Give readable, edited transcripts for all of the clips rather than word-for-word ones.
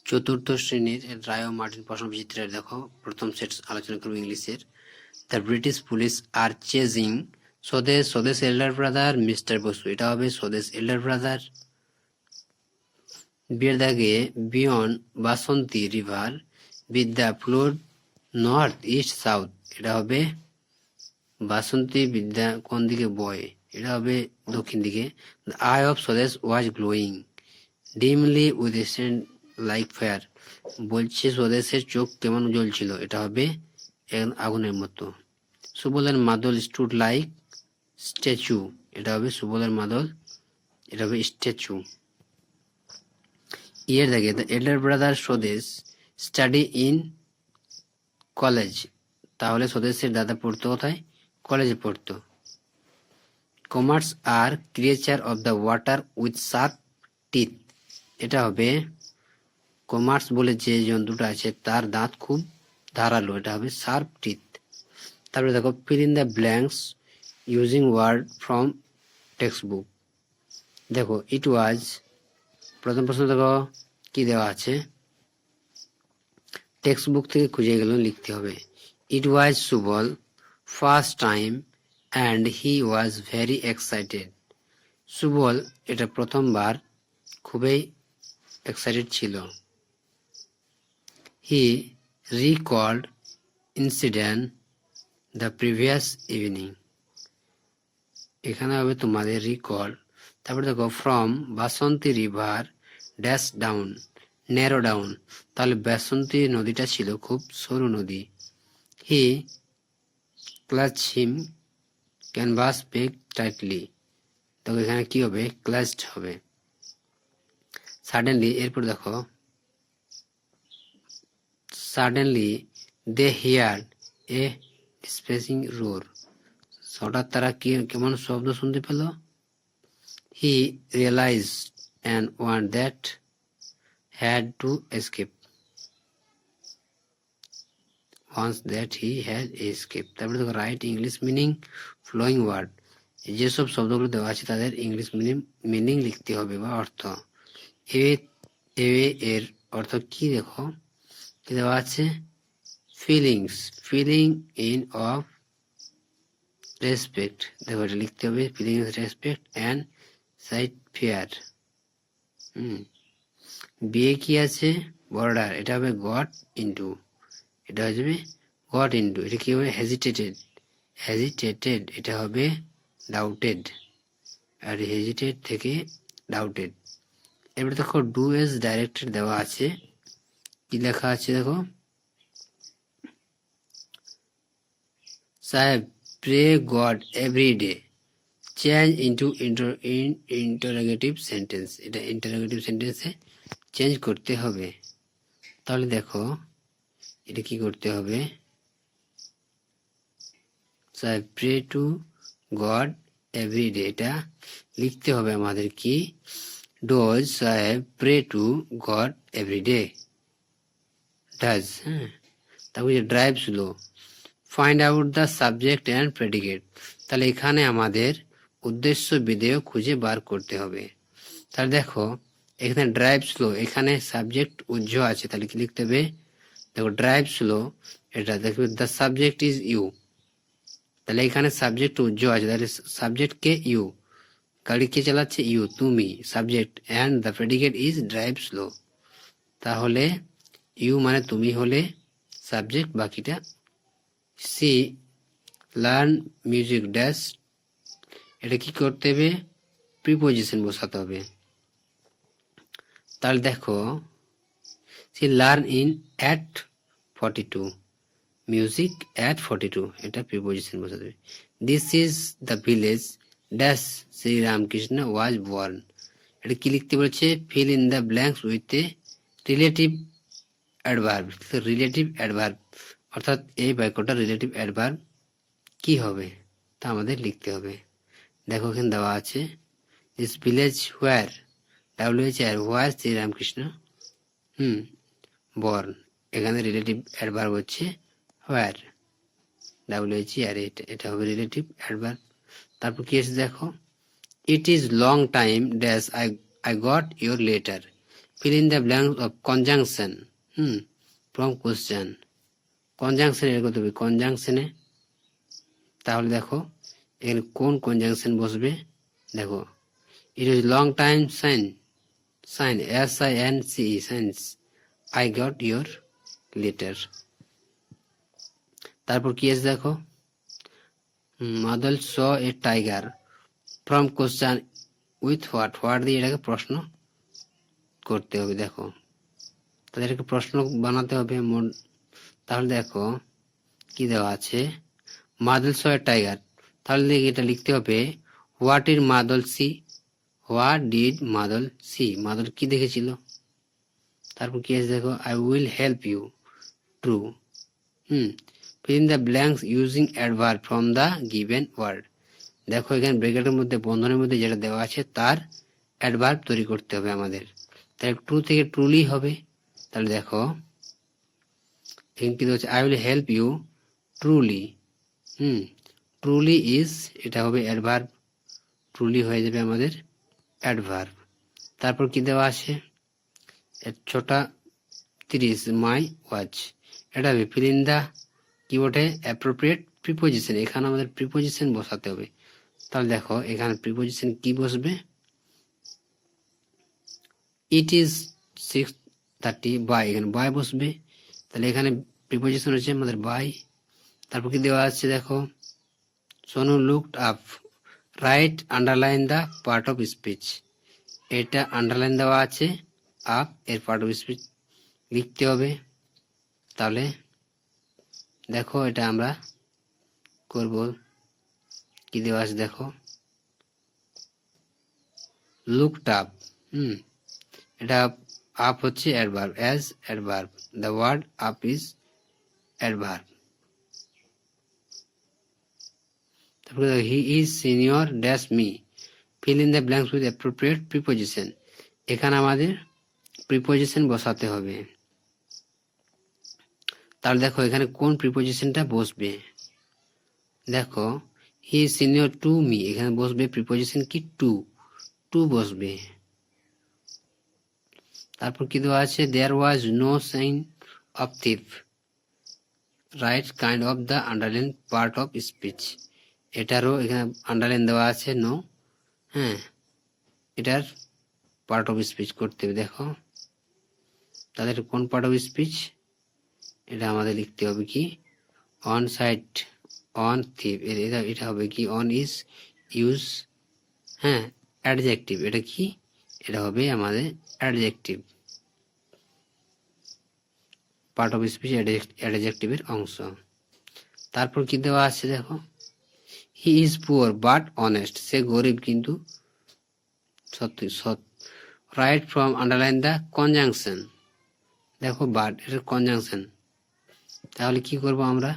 চতুর্থ শ্রেণীর রায় ও মার্টিন প্রশ্নবিচিত্রের দেখো প্রথম সেট আলোচনা করবো ইংলিশের। The British police R chasing স্বদেশ এল্ডার ব্রাদার মিস্টার বসু, এটা হবে স্বদেশ এল্ডার ব্রাদার। বিয়ের দাগে beyond Basanti river with the flood north east south, এটা হবে বাসন্তী বিদ্যা কোন দিকে বয়, এটা হবে দক্ষিণ দিকে। The eye of Swadesh was glowing dimly with scent like fire, বলছে স্বদেশের চোখ কেমন জ্বলছিল, এটা হবে আগুনের মতো। সুবলের মাদল স্টুড লাইক স্ট্যাচু, এটা হবে সুবলের মাদল, এটা হবে স্ট্যাচু। ইয়ের দেখে the elder brother Swadesh study in college, তাহলে স্বদেশের দাদা পড়তো কোথায়, কলেজে পড়তো। কমার্স আর creature of the water with sharp teeth, এটা হবে কমার্স বলে যে জন্তুটা আছে তার দাঁত খুব ধারালো, এটা হবে শার্প টিথ। তারপরে দেখো fill in the blanks using word from textbook. দেখো ইট ওয়াজ, প্রথম প্রশ্ন দেখো কি দেওয়া আছে, টেক্সট বুক থেকে খুঁজে গেল লিখতে হবে। It was Subal first time and he was very excited. Subal এটা প্রথমবার খুবই এক্সাইটেড ছিল। He recalled incident the previous evening, এখানে হবে তোমাদের রিকল। তারপরে দেখো from Basanti river dash down narrow down, তাহলে বাসন্তী নদীটা ছিল খুব সরু নদী। He clutch him canvas bag tightly, তো এখানে কি হবে, ক্লাচড হবে। সাডেনলি, এরপর দেখো suddenly they hear a spacing roar, হঠাৎ তারা কি কেমন শব্দ শুনতে পেল। He realise and one that had to escape, once that he had escaped। তারপরে দেখো write English meaning following word, যেসব শব্দগুলো দেওয়া আছে তাদের ইংলিশ মিনিং লিখতে হবে বা অর্থ। এর অর্থ কি দেখো, কি দেওয়া আছে, feelings feeling in of respect, দেখো এটা লিখতে হবে feeling respect and side fear. বিয়ে কি আছে, বর্ডার, এটা হবে গট ইনটু, এটা হয়ে যাবে গট ইনটু। এটা কি হবে, হেজিটেটেড, এটা হবে ডাউটেড, আর হেজিটেড থেকে ডাউটেড। এবার দেখো ডু এস ডাইরেক্টেড দেওয়া আছে, কি লেখা আছে দেখো, Saheb pray God every day change into interrogative sentence, এটা ইন্টারোগেটিভ সেন্টেন্সে চেঞ্জ করতে হবে। তাহলে দেখো এটা কি করতে হবে, Saheb pray to God every day, এটা লিখতে হবে আমাদের কি, does Saheb pray to God every day, does. হ্যাঁ, তারপরে drive slow, find out the subject and predicate, তাহলে এখানে আমাদের উদ্দেশ্য বিধেয় খুঁজে বার করতে হবে। তাহলে দেখো এখানে ড্রাইভ স্লো, এখানে সাবজেক্ট উজ্জ্ব আছে, তাহলে কি লিখতে হবে, দেখো ড্রাইভ স্লো, এটা দেখবে দ্য সাবজেক্ট ইজ ইউ, তাহলে এখানে সাবজেক্ট উজ্জ্ব আছে, তাহলে সাবজেক্ট কে ইউ, গাড়ি কে চালাচ্ছে ইউ তুমি subject, and the predicate is drive slow, তাহলে ইউ মানে তুমি হলে সাবজেক্ট, বাকিটা। সি লার্ন মিউজিক ড্যাশ, এটা কি করতে হবে, প্রিপোজিশন বসাতে হবে। তাহলে দেখো she learn in at 42 music at 42, এটা প্রিপোজিশন বসাতে হবে। This is the village dash Shri Ramakrishna was born, এটা কি লিখতে বলছে, fill in the blanks with a relative adverb, relative adverb, অর্থাৎ এই বাক্যটা রিলেটিভ অ্যাডভার্ব কি হবে তা আমাদের লিখতে হবে। দেখো এখানে দেওয়া আছে this village where WHR where Shri Ramakrishna born, এখানে রিলেটিভ অ্যাডভার্ব হচ্ছে হোয়ার, WHR, এটা হবে রিলেটিভ অ্যাডভার্ব। তারপর কি আছে দেখো, it is long time dash I got your letter, feel in the blank of conjunction from question. Conjunction এর করতে হবে কনজাংশনে। তাহলে দেখো এখানে কোন কনজাংশন বসবে, দেখো it is long time since, since SINCE since I got your letter. তারপর কি আছে দেখো, মাদল saw a tiger frame question with what দিয়ে এটাকে প্রশ্ন করতে হবে। দেখো তাদেরকে প্রশ্ন বানাতে হবে। তাহলে দেখো কি দেওয়া আছে, মাদল স এ টাইগার, তাহলে এটা লিখতে হবে what is Madal see, what did Madal see, Madal কি দেখেছিল। তারপর কি আছে দেখো, I will help you, true. fill in the blanks using adverb from the given word। দেখো এখানে ব্র্যাকেটের মধ্যে বন্ধনের মধ্যে যেটা দেওয়া আছে তার অ্যাডভার্ব তৈরি করতে হবে আমাদের। তাহলে ট্রু থেকে ট্রুলি হবে। তাহলে দেখো এখানে কি দেওয়া আছে, I will help you truly. Truly is, এটা হবে অ্যাডভার্ব, ট্রুলি হয়ে যাবে আমাদের অ্যাডভার্ব। তারপর কি দেওয়া আছে, ছোটা 30 মাই ওয়াচ, এটা হবে ফিল ইন দা কি ওঠে অ্যাপ্রোপ্রিয়েট প্রিপোজিশন। এখানে আমাদের প্রিপোজিশন বসাতে হবে। তাহলে দেখো এখানে প্রিপোজিশন কি বসবে, ইট ইজ 6:30 বাই, এখানে বাই বসবে। তাহলে এখানে প্রিপোজিশন হচ্ছে আমাদের বাই। তারপর কি দেওয়া আছে দেখো, Sonu looked up, write underline the part of speech, এটা আন্ডারলাইন দেওয়া আছে, আপ এর পার্ট অফ স্পিচ লিখতে হবে। তাহলে দেখো এটা আমরা করব, কি দেওয়া আছে দেখো, লুকড আপ, এটা আপ হচ্ছে adverb, as adverb, the word up is adverb. তারপরে he is senior dash me, fill in the blanks with appropriate preposition, এখানে আমাদের প্রিপোজিশন বসাতে হবে। তাহলে দেখো এখানে কোন প্রিপোজিশনটা বসবে, দেখো he is senior to me, এখানে বসবে প্রিপোজিশন কি টু, টু বসবে। তারপর কি দেওয়া আছে, there was no sign of thief, write kind of the underline part of speech, এটারও এখানে আন্ডারলাইন দেওয়া আছে নো, এটার পার্ট অফ স্পিচ করতে হবে। দেখো তাদের কোন পার্ট অফ স্পিচ, এটা আমাদের লিখতে হবে কি অন সাইড, অন থিপ, এটা হবে কি অন ইজ ইউজ, অ্যাডজেক্টিভ, এটা কি, এটা হবে আমাদের অ্যাডজেক্টিভ, পার্ট অফ স্পিচ অ্যাডজেক্টিভের অংশ। তারপর কি দেওয়া আছে দেখো, he is poor but honest, সে গরিব কিন্তু সত্যি সৎ, write from underline the conjunction, দেখো বাট এর কনজাংশন, তাহলে কি করব আমরা,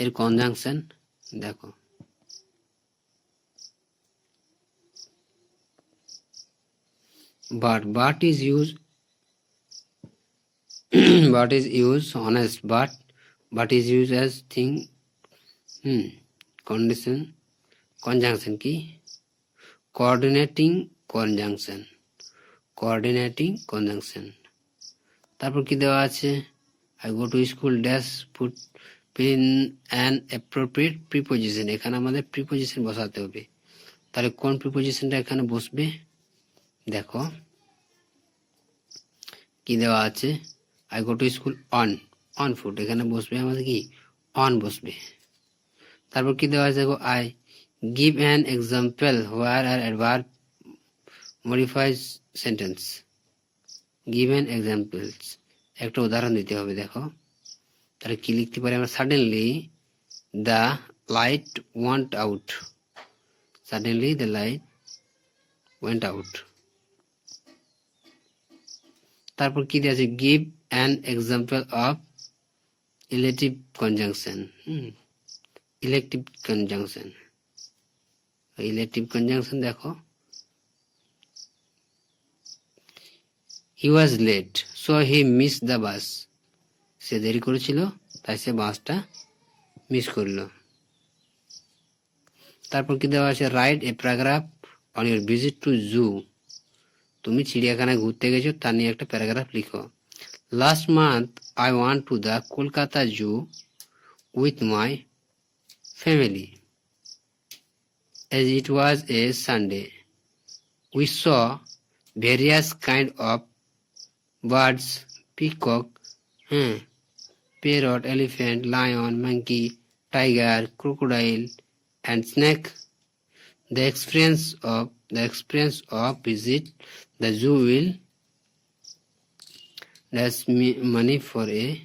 এর কনজাংশন দেখো, but is used but is used honest, but is used as thing, condition conjunction কি coordinating conjunction। তারপর কি দেওয়া আছে, I go to school dash put in an appropriate preposition, এখানে আমাদের প্রিপোজিশন বসাতে হবে। তাহলে কোন প্রিপোজিশনটা এখানে বসবে, দেখো কি দেওয়া আছে, I go to school on foot, এখানে বসবে আমাদের কি অন বসবে। তারপর কি দেওয়া আছে দেখো, I give an example where are adverb modifies sentence, give an examples, একটা উদাহরণ দিতে হবে। দেখো তাহলে কি লিখতে পারি আমরা, suddenly the light went out, suddenly the light went out. তারপর কি দেওয়া আছে, give an example of elective conjunction, elective conjunction দেখো, he was late so he miss the bus, সে দেরি করেছিল তাই সে বাসটা মিস করলো। তারপর কি দেওয়া আছে, write a paragraph on your visit to zoo, তুমি চিড়িয়াখানায় ঘুরতে গেছো তার নিয়ে একটা প্যারাগ্রাফ লিখো। Last month I want to the Kolkata zoo with my family as it was a Sunday. We saw various kind of birds, peacock, parrot, elephant, lion, monkey, tiger, crocodile, and snake. The experience of visit the zoo will that's money for a